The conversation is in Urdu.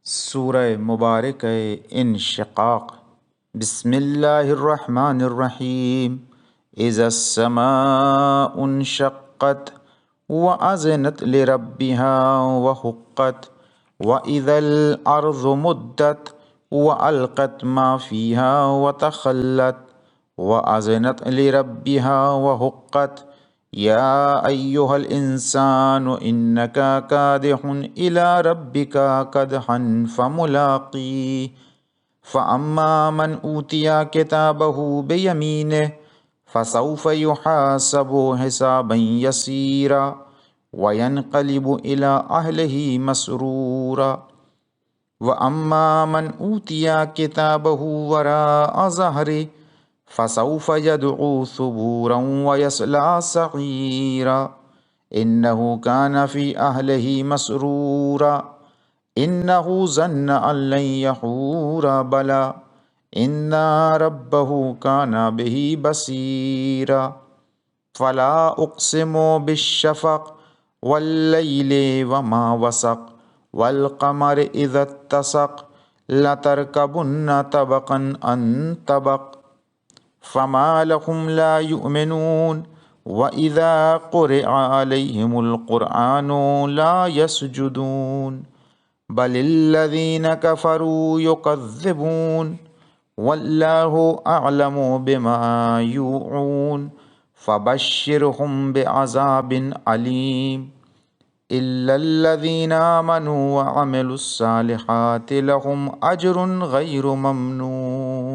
سورہ مبارک انشقاق۔ بسم اللہ الرحمن الرحیم۔ اذا السماء انشقت وأذنت لربها وحقت وإذا الأرض مدت وألقت ما فيها وتخلت وأذنت لربها وحقت يا أيها الإنسان إنك كادح إلى ربك كدحا فملاقيه فأما من أوتي كتابه بيمينه فسوف يحاسب حسابا يسيرا وينقلب إلى أهله مسرورا وأما من أوتي كتابه وراء ظهره فسوف يدعو ثبورا ويصلى سعيرا إنه كان في أهله مسرورا إنه ظن أن لن يحور بلى إن ربه كان به بصيرا فلا أقسم بالشفق والليل وما وسق والقمر إذا اتسق لتركبن طبقا عن طبق فما لهم لا يؤمنون وإذا قرئ عليهم القرآن لا يسجدون بل الذين كفروا يكذبون والله أعلم بما يوعون فبشرهم بعذاب أليم إلا الذين آمنوا وعملوا الصالحات لهم أجر غير ممنون۔